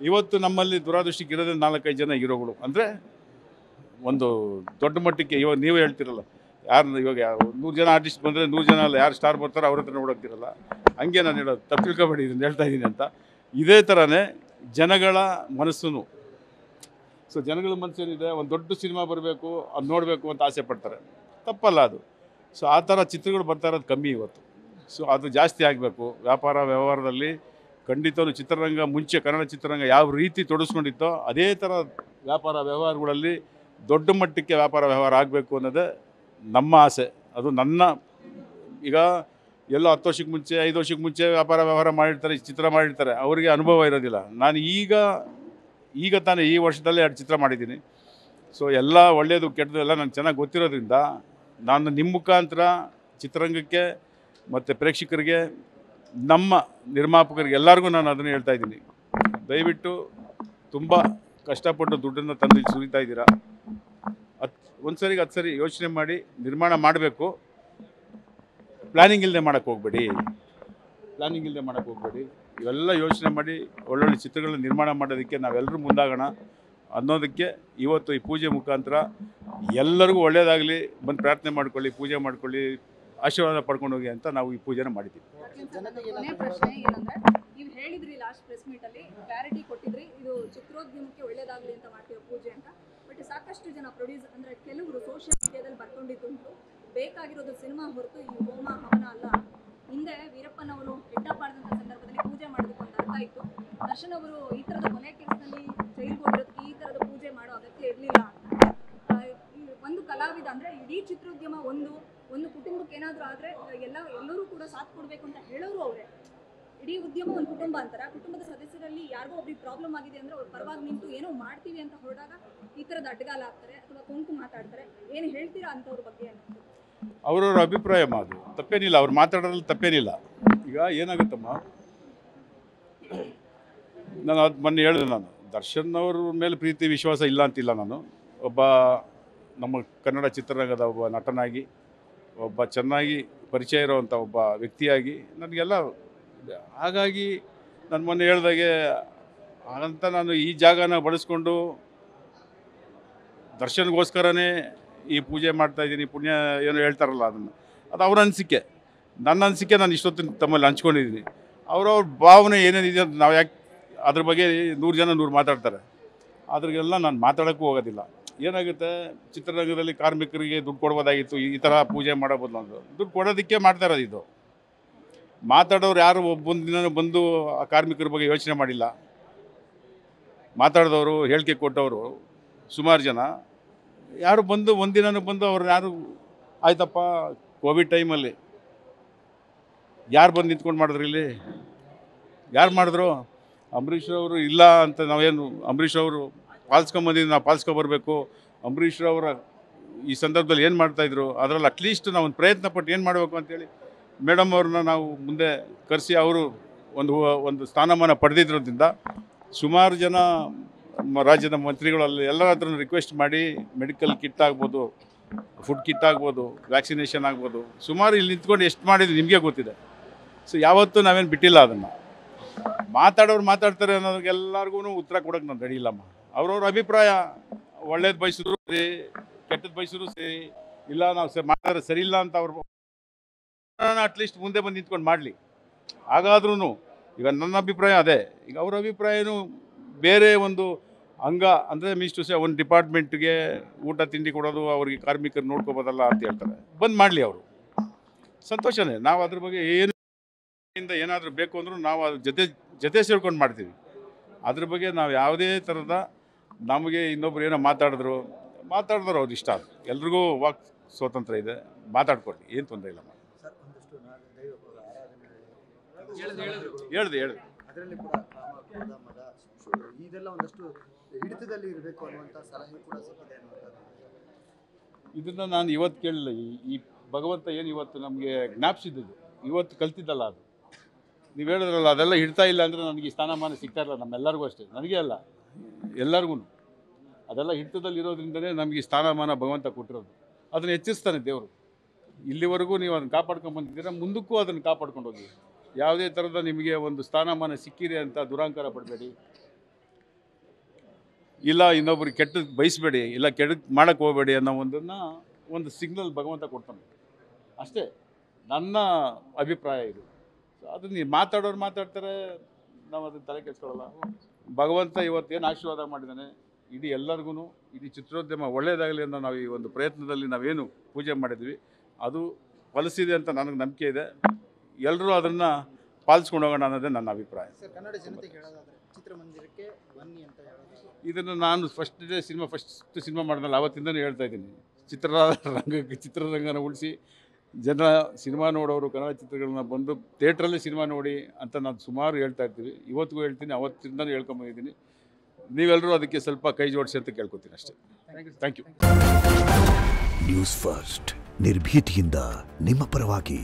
ಇವತ್ತು ನಮ್ಮಲ್ಲಿ ದುರಾದೃಷ್ಟಕ್ಕಿರೋದೇ 4-5 ಜನ ಹೀರೋಗಳು. ಅಂದರೆ ಒಂದು ದೊಡ್ಡ ಮಟ್ಟಕ್ಕೆ ಇವಾಗ ನೀವೇ ಹೇಳ್ತಿರಲ್ಲ, ಯಾರು ಇವಾಗ 100 ಜನ ಆರ್ಟಿಸ್ಟ್ ಬಂದರೆ 100 ಜನ ಅಲ್ಲ, ಯಾರು ಸ್ಟಾರ್ ಬರ್ತಾರೋ ಅವ್ರ ಹತ್ರ ನೋಡೋಗ್ತಿರಲ್ಲ. ಹಂಗೆ ನಾನು ಹೇಳೋದು, ತಪ್ಪು ತಿಳ್ಕೊಬೇಡಿ, ಇದನ್ನು ಹೇಳ್ತಾ ಇದ್ದೀನಿ ಅಂತ. ಇದೇ ಥರನೇ ಜನಗಳ ಮನಸ್ಸು. ಸೊ ಜನಗಳ ಮನಸ್ಸೇನಿದೆ, ಒಂದು ದೊಡ್ಡ ಸಿನಿಮಾ ಬರಬೇಕು, ಅದು ನೋಡಬೇಕು ಅಂತ ಆಸೆ ಪಡ್ತಾರೆ. ತಪ್ಪಲ್ಲ ಅದು. ಸೊ ಆ ಥರ ಚಿತ್ರಗಳು ಬರ್ತಾ ಇರೋದು ಕಮ್ಮಿ ಇವತ್ತು. ಸೊ ಅದು ಜಾಸ್ತಿ ಆಗಬೇಕು. ವ್ಯಾಪಾರ ವ್ಯವಹಾರದಲ್ಲಿ ಖಂಡಿತವೂ ಚಿತ್ರರಂಗ ಮುಂಚೆ ಕನ್ನಡ ಚಿತ್ರರಂಗ ಯಾವ ರೀತಿ ತೊಡಗಿಸ್ಕೊಂಡಿತ್ತೋ ಅದೇ ಥರ ವ್ಯಾಪಾರ ವ್ಯವಹಾರಗಳಲ್ಲಿ ದೊಡ್ಡ ಮಟ್ಟಕ್ಕೆ ವ್ಯಾಪಾರ ವ್ಯವಹಾರ ಆಗಬೇಕು ಅನ್ನೋದೇ ನಮ್ಮ ಆಸೆ. ಅದು ನನ್ನ ಈಗ ಎಲ್ಲೋ 10 ವರ್ಷಕ್ಕೆ ಮುಂಚೆ 5 ವರ್ಷಕ್ಕೆ ಮುಂಚೆ ವ್ಯಾಪಾರ ವ್ಯವಹಾರ ಮಾಡಿರ್ತಾರೆ, ಚಿತ್ರ ಮಾಡಿರ್ತಾರೆ, ಅವರಿಗೆ ಅನುಭವ ಇರೋದಿಲ್ಲ. ನಾನು ಈಗ ತಾನೇ ಈ ವರ್ಷದಲ್ಲೇ 2 ಚಿತ್ರ ಮಾಡಿದ್ದೀನಿ. ಸೊ ಎಲ್ಲ ಒಳ್ಳೆಯದು ಕೆಟ್ಟದ್ದು ಎಲ್ಲ ನನಗೆ ಚೆನ್ನಾಗಿ ಗೊತ್ತಿರೋದ್ರಿಂದ ನಾನು ನಿಮ್ಮ ಮುಖಾಂತರ ಚಿತ್ರರಂಗಕ್ಕೆ ಮತ್ತು ಪ್ರೇಕ್ಷಕರಿಗೆ, ನಮ್ಮ ನಿರ್ಮಾಪಕರಿಗೆ ಎಲ್ಲರಿಗೂ ನಾನು ಅದನ್ನು ಹೇಳ್ತಾ ಇದ್ದೀನಿ. ದಯವಿಟ್ಟು ತುಂಬ ಕಷ್ಟಪಟ್ಟು ದುಡ್ಡನ್ನು ತಂದು ಇಲ್ಲಿ ಸುರಿತಾ ಇದ್ದೀರಾ. ಒಂದು ಸರಿಗೆ 10 ಸರಿ ಯೋಚನೆ ಮಾಡಿ ನಿರ್ಮಾಣ ಮಾಡಬೇಕು. ಪ್ಲ್ಯಾನಿಂಗ್ ಇಲ್ಲದೆ ಮಾಡೋಕ್ಕೆ ಹೋಗಬೇಡಿ. ಇವೆಲ್ಲ ಯೋಚನೆ ಮಾಡಿ ಒಳ್ಳೊಳ್ಳೆ ಚಿತ್ರಗಳನ್ನ ನಿರ್ಮಾಣ ಮಾಡೋದಕ್ಕೆ ನಾವೆಲ್ಲರೂ ಮುಂದಾಗೋಣ ಅನ್ನೋದಕ್ಕೆ ಇವತ್ತು ಈ ಪೂಜೆ ಮುಖಾಂತರ ಎಲ್ಲರಿಗೂ ಒಳ್ಳೆಯದಾಗಲಿ, ಬಂದು ಪ್ರಾರ್ಥನೆ ಮಾಡ್ಕೊಳ್ಳಿ, ಪೂಜೆ ಮಾಡ್ಕೊಳ್ಳಿ, ಆಶೀರ್ವಾದ ಪಡ್ಕೊಂಡು ಹೋಗಿ ಅಂತ ನಾವು ಈ ಪೂಜೆನ ಮಾಡಿದ್ದೀವಿ. ಕೊನೆ ಪ್ರಶ್ನೆ ಏನಂದ್ರೆ, ನೀವು ಹೇಳಿದ್ರಿ ಲಾಸ್ಟ್ ಪ್ರೆಸ್ ಮೀಟ್ ಅಲ್ಲಿ ಕ್ಲಾರಿಟಿ ಕೊಟ್ಟಿದ್ರಿ, ಇದು ಚಿತ್ರೋದ್ಯಮಕ್ಕೆ ಒಳ್ಳೇದಾಗಲಿ ಅಂತ ಮಾಡ್ತೀವಿ ಪೂಜೆ ಅಂತ. ಬಟ್ ಸಾಕಷ್ಟು ಜನ ಪ್ರೊಡ್ಯೂಸ್ ಅಂದ್ರೆ ಕೆಲವರು ಸೋಷಿಯಲ್ ಮೀಡಿಯಾದಲ್ಲಿ ಬರ್ಕೊಂಡಿದ್ದುಂಟು, ಬೇಕಾಗಿರೋದು ಸಿನಿಮಾ ಹೊರತು ಈ ಹೋಮ ಹವನ ಅಲ್ಲ. ಹಿಂದೆ ವೀರಪ್ಪನವರು ಹೆಡ್ಡಪ್ಪಾಡಿದಂಥ ಸಂದರ್ಭದಲ್ಲಿ ಪೂಜೆ ಮಾಡೋದಕ್ಕೆ ಒಂದು ಅರ್ಥ ಇತ್ತು. ದರ್ಶನ್ ಅವರು ಈ ಥರದ ಕೊನೆ ಕೆಲಸದಲ್ಲಿ ಜೈಲಿಗೆ ಹೋಗಿರೋದಕ್ಕೆ ಈ ಥರದ ಪೂಜೆ ಮಾಡೋ ಅಗತ್ಯ ಇರಲಿಲ್ಲ ಅಂತ. ಒಂದು ಕಲಾವಿದ ಅಂದ್ರೆ ಇಡೀ ಚಿತ್ರೋದ್ಯಮ ಒಂದು ಕುಟುಂಬಕ್ಕೆ ಏನಾದರೂ ಆದರೆ ಎಲ್ಲರೂ ಕೂಡ ಸಾಥ್ ಕೊಡಬೇಕು ಅಂತ ಹೇಳೋರು ಅವರೇ. ಇಡೀ ಉದ್ಯಮ ಒಂದು ಕುಟುಂಬ ಅಂತಾರೆ. ಆ ಕುಟುಂಬದ ಸದಸ್ಯರಲ್ಲಿ ಯಾರಿಗೋ ಒಬ್ರಿಗೆ ಪ್ರಾಬ್ಲಮ್ ಆಗಿದೆ ಅಂದರೆ ಅವ್ರು ಪರವಾಗಿ ನಿಂತು ಏನೋ ಮಾಡ್ತೀವಿ ಅಂತ ಹೊರಡಾಗ ಈ ಥರದ ಅಡ್ಡಗಾಲ ಆಗ್ತಾರೆ ಅಥವಾ ಕೊಂಕು ಮಾತಾಡ್ತಾರೆ. ಏನು ಹೇಳ್ತೀರಾ ಅಂಥವ್ರ ಬಗ್ಗೆ? ಅವರವ್ರ ಅಭಿಪ್ರಾಯ ಅದು ತಪ್ಪೇನಿಲ್ಲ, ಅವ್ರು ಮಾತಾಡೋದ್ರಲ್ಲಿ ತಪ್ಪೇನಿಲ್ಲ. ಈಗ ಏನಾಗುತ್ತಮ್ಮ, ನಾನು ಅದು ಮೊನ್ನೆ ಹೇಳಿದೆ, ನಾನು ದರ್ಶನ್ ಅವ್ರ ಮೇಲೆ ಪ್ರೀತಿ ವಿಶ್ವಾಸ ಇಲ್ಲ ಅಂತಿಲ್ಲ. ನಾನು ಒಬ್ಬ ನಮ್ಮ ಕನ್ನಡ ಚಿತ್ರರಂಗದ ಒಬ್ಬ ನಟನಾಗಿ, ಒಬ್ಬ ಚೆನ್ನಾಗಿ ಪರಿಚಯ ಇರೋವಂಥ ಒಬ್ಬ ವ್ಯಕ್ತಿಯಾಗಿ ನನಗೆಲ್ಲ, ಹಾಗಾಗಿ ನಾನು ಮೊನ್ನೆ ಹೇಳ್ದಾಗೆ ಅಂತ ನಾನು ಈ ಜಾಗನ ಬಳಸ್ಕೊಂಡು ದರ್ಶನ್ಗೋಸ್ಕರನೇ ಈ ಪೂಜೆ ಮಾಡ್ತಾಯಿದ್ದೀನಿ, ಪುಣ್ಯ ಏನೋ ಹೇಳ್ತಾರಲ್ಲ, ಅದು ಅವ್ರ ಅನಿಸಿಕೆ. ನನ್ನ ಅನಿಸಿಕೆ ನಾನು ಇಷ್ಟೊತ್ತಿನ ತಮ್ಮಲ್ಲಿ ಹಂಚ್ಕೊಂಡಿದ್ದೀನಿ. ಅವ್ರವ್ರ ಭಾವನೆ ಏನೇನಿದೆ ಅಂತ ನಾವು ಯಾಕೆ ಅದ್ರ ಬಗ್ಗೆ 100 ಜನ 100 ಮಾತಾಡ್ತಾರೆ. ಅದ್ರಿಗೆಲ್ಲ ನಾನು ಮಾತಾಡೋಕ್ಕೂ ಹೋಗೋದಿಲ್ಲ. ಏನಾಗುತ್ತೆ, ಚಿತ್ರರಂಗದಲ್ಲಿ ಕಾರ್ಮಿಕರಿಗೆ ದುಡ್ಡು ಕೊಡ್ಬೋದಾಗಿತ್ತು, ಈ ಥರ ಪೂಜೆ ಮಾಡೋಬೋದು ಅಂತ. ದುಡ್ಡು ಕೊಡೋದಕ್ಕೆ ಮಾಡ್ತಾ ಇರೋದು ಇದು. ಮಾತಾಡೋರು ಯಾರು ಒಬ್ಬೊಂದು ದಿನ ಬಂದು ಆ ಕಾರ್ಮಿಕರ ಬಗ್ಗೆ ಯೋಚನೆ ಮಾಡಿಲ್ಲ. ಮಾತಾಡಿದವರು, ಹೇಳಿಕೆ ಕೊಟ್ಟವರು ಸುಮಾರು ಜನ ಯಾರು ಬಂದು ಒಂದಿನ ಬಂದು ಅವ್ರು ಯಾರು ಆಯ್ತಪ್ಪ, ಕೋವಿಡ್ ಟೈಮಲ್ಲಿ ಯಾರು ಬಂದು ನಿಂತ್ಕೊಂಡು ಮಾಡಿದ್ರು ಇಲ್ಲಿ? ಯಾರು ಮಾಡಿದ್ರು? ಅಂಬರೀಷ್ ಅವರು ಇಲ್ಲ ಅಂತ ನಾವೇನು, ಅಂಬರೀಷ್ ಅವರು ಪಾಲಿಸ್ಕೊಂಬಂದಿದ್ದು ನಾವು ಪಾಲಿಸ್ಕೊಬರ್ಬೇಕು. ಅಂಬರೀಷ್ ಅವರ ಈ ಸಂದರ್ಭದಲ್ಲಿ ಏನು ಮಾಡ್ತಾಯಿದ್ರು, ಅದರಲ್ಲಿ ಅಟ್ಲೀಸ್ಟ್ ನಾವು ಒಂದು ಪ್ರಯತ್ನ ಪಟ್ಟು ಏನು ಮಾಡಬೇಕು ಅಂತೇಳಿ ಮೇಡಮ್ ಅವ್ರನ್ನ ನಾವು ಮುಂದೆ ಕರೆಸಿ ಅವರು ಒಂದು ಸ್ಥಾನಮಾನ ಪಡೆದಿದ್ರೋದ್ರಿಂದ ಸುಮಾರು ಜನ ರಾಜ್ಯದ ಮಂತ್ರಿಗಳಲ್ಲಿ ಎಲ್ಲರ ಹತ್ರ ರಿಕ್ವೆಸ್ಟ್ ಮಾಡಿ ಮೆಡಿಕಲ್ ಕಿಟ್ ಆಗ್ಬೋದು, ಫುಡ್ ಕಿಟ್ ಆಗ್ಬೋದು, ವ್ಯಾಕ್ಸಿನೇಷನ್ ಆಗ್ಬೋದು, ಸುಮಾರು ಇಲ್ಲಿ ನಿಂತ್ಕೊಂಡು ಎಷ್ಟು ಮಾಡಿದ್ರು ನಿಮಗೆ ಗೊತ್ತಿದೆ. ಸೊ ಯಾವತ್ತೂ ನಾವೇನು ಬಿಟ್ಟಿಲ್ಲ ಅದನ್ನು. ಮಾತಾಡೋರು ಮಾತಾಡ್ತಾರೆ ಅನ್ನೋದಕ್ಕೆಲ್ಲರಿಗೂ ಉತ್ತರ ಕೊಡೋಕ್ಕೆ ನಾನು ರೆಡಿ ಇಲ್ಲಮ್ಮ. ಅವ್ರವ್ರ ಅಭಿಪ್ರಾಯ, ಒಳ್ಳೇದು ಬಯಸಿದ್ರು ಸರಿ, ಕೆಟ್ಟದ್ದು ಬಯಸಿದ್ರು ಸರಿ, ಇಲ್ಲ ನಾವು ಮಾಡಿದ್ರೆ ಸರಿ ಇಲ್ಲ ಅಂತ ಅವ್ರು ಅಟ್ಲೀಸ್ಟ್ ಮುಂದೆ ಬಂದು ನಿಂತ್ಕೊಂಡು ಮಾಡಲಿ. ಹಾಗಾದ್ರೂ ಈಗ ನನ್ನ ಅಭಿಪ್ರಾಯ ಅದೇ. ಈಗ ಅವ್ರ ಅಭಿಪ್ರಾಯನೂ ಬೇರೆ ಒಂದು ಅಂಗ ಅಂದರೆ ಮೀನ್ಸ್ ಟು ಸೇ ಒಂದು ಡಿಪಾರ್ಟ್ಮೆಂಟ್ಗೆ ಊಟ ತಿಂಡಿ ಕೊಡೋದು, ಅವ್ರಿಗೆ ಕಾರ್ಮಿಕರು ನೋಡ್ಕೋಬೋದಲ್ಲ ಅಂತ ಹೇಳ್ತಾರೆ. ಬಂದು ಮಾಡಲಿ, ಅವರು ಸಂತೋಷನೇ. ನಾವು ಅದ್ರ ಬಗ್ಗೆ ಏನಾದರೂ ಬೇಕು ಅಂದರೂ ನಾವು ಅದ್ರ ಜೊತೆ ಸೇರ್ಕೊಂಡು ಮಾಡ್ತೀವಿ. ಅದ್ರ ಬಗ್ಗೆ ನಾವು ಯಾವುದೇ ಥರದ ನಮಗೆ ಇನ್ನೊಬ್ರು ಏನೋ ಮಾತಾಡಿದ್ರು ಅವ್ರು ಇಷ್ಟ. ಎಲ್ರಿಗೂ ವಾಕ್ ಸ್ವಾತಂತ್ರ್ಯ ಇದೆ, ಮಾತಾಡ್ಕೊಡ್ಲಿ, ಏನು ತೊಂದರೆ ಇಲ್ಲ. ಹೇಳ್ದೆ ಅದರಲ್ಲಿ ಕೂಡ ಇದೆಲ್ಲ ಒಂದಷ್ಟು ಹಿಡಿತದಲ್ಲಿ ಇರಬೇಕು ಅನ್ನುವಂಥ ಸಲಹೆ ಕೂಡ ಸಿಕ್ಕಿದೆ ಅನ್ನುವಂಥದ್ದು. ಇದನ್ನು ನಾನು ಇವತ್ತು ಕೇಳಿಲ್ಲ. ಈ ಭಗವಂತ ಏನು ಇವತ್ತು ನಮಗೆ ಜ್ಞಾಪಿಸಿದ್ದು, ಇವತ್ತು ಕಲ್ತಿದ್ದಲ್ಲ ಅದು. ನೀವು ಹೇಳಿದ್ರಲ್ಲ, ಅದೆಲ್ಲ ಹಿಡ್ತಾ ಇಲ್ಲ ಅಂದರೆ ನನಗೆ ಈ ಸ್ಥಾನಮಾನ ಸಿಗ್ತಾ ಇಲ್ಲ. ನಮ್ಮೆಲ್ಲರಿಗೂ ಅಷ್ಟೇ, ನನಗೆ ಅಲ್ಲ, ಎಲ್ಲರಿಗೂ ಅದೆಲ್ಲ ಹಿಡಿತದಲ್ಲಿ ಇರೋದ್ರಿಂದಲೇ ನಮಗೆ ಈ ಸ್ಥಾನಮಾನ ಭಗವಂತ ಕೊಟ್ಟಿರೋದು. ಅದನ್ನು ಹೆಚ್ಚಿಸ್ತಾನೆ ದೇವರು. ಇಲ್ಲಿವರೆಗೂ ನೀವು ಅದನ್ನು ಕಾಪಾಡ್ಕೊಂಡು ಬಂದಿದ್ದೀರ, ಮುಂದಕ್ಕೂ ಅದನ್ನು ಕಾಪಾಡ್ಕೊಂಡು ಹೋಗಿ. ಯಾವುದೇ ಥರದ ನಿಮಗೆ ಒಂದು ಸ್ಥಾನಮಾನ ಸಿಕ್ಕಿದೆ ಅಂತ ದುರಾಂಕಾರ ಪಡಬೇಡಿ. ಇಲ್ಲ ಇನ್ನೊಬ್ರಿಗೆ ಕೆಟ್ಟದ್ದು ಬಯಸಬೇಡಿ, ಇಲ್ಲ ಕೆಟ್ಟದ್ದು ಮಾಡೋಕ್ಕೆ ಹೋಗಬೇಡಿ ಅನ್ನೋ ಒಂದು ಸಿಗ್ನಲ್ ಭಗವಂತ ಕೊಡ್ತಾನೆ ಅಷ್ಟೇ. ನನ್ನ ಅಭಿಪ್ರಾಯ ಇದು. ಅದನ್ನ ಮಾತಾಡೋರು ಮಾತಾಡ್ತಾರೆ, ನಾವು ಅದನ್ನು ತಲೆ ಕೆಡಿಸ್ಕೊಳ್ಳಲ್ಲ. ಭಗವಂತ ಇವತ್ತೇನು ಆಶೀರ್ವಾದ ಮಾಡಿದ್ದಾನೆ ಇಡೀ ಎಲ್ಲರಿಗೂ, ಇಡೀ ಚಿತ್ರೋದ್ಯಮ ಒಳ್ಳೆಯದಾಗಲಿ ಅನ್ನೋ ನಾವು ಈ ಒಂದು ಪ್ರಯತ್ನದಲ್ಲಿ ನಾವೇನು ಪೂಜೆ ಮಾಡಿದ್ವಿ ಅದು ಫಲಿಸಿದೆ ಅಂತ ನನಗೆ ನಂಬಿಕೆ ಇದೆ. ಎಲ್ಲರೂ ಅದನ್ನು ಪಾಲಿಸ್ಕೊಂಡು ಹೋಗೋಣ ಅನ್ನೋದೇ ನನ್ನ ಅಭಿಪ್ರಾಯ. ಸರ್, ಕನ್ನಡ ಜನತೆಗೆ ಹೇಳೋದಾದ್ರೆ ಚಿತ್ರಮಂದಿರಕ್ಕೆ ಬನ್ನಿ ಅಂತ ಹೇಳೋದು. ಇದನ್ನು ನಾನು ಫಸ್ಟ್ ಸಿನಿಮಾ ಮಾಡಿದ್ನಲ್ಲ ಆವತ್ತಿಂದಲೂ ಹೇಳ್ತಾ ಇದ್ದೀನಿ, ಚಿತ್ರರಂಗನ ಉಳಿಸಿ ಜನ ಸಿನಿಮಾ ನೋಡೋರು ಕನ್ನಡ ಚಿತ್ರಗಳನ್ನ ಬಂದು ಥಿಯೇಟ್ರಲ್ಲಿ ಸಿನಿಮಾ ನೋಡಿ ಅಂತ ನಾನು ಸುಮಾರು ಹೇಳ್ತಾ ಇರ್ತೀವಿ. ಇವತ್ತಿಗೂ ಹೇಳ್ತೀನಿ, ಅವತ್ತಿಂದಲೂ ಹೇಳ್ಕೊಂಬಂದಿದ್ದೀನಿ. ನೀವೆಲ್ಲರೂ ಅದಕ್ಕೆ ಸ್ವಲ್ಪ ಕೈ ಜೋಡಿಸಿ ಅಂತ ಕೇಳ್ಕೊತೀನಿ ಅಷ್ಟೇ. Thank you. ನ್ಯೂಸ್ ಫಸ್ಟ್ ನಿರ್ಭೀತಿಯಿಂದ ನಿಮ್ಮ ಪರವಾಗಿ.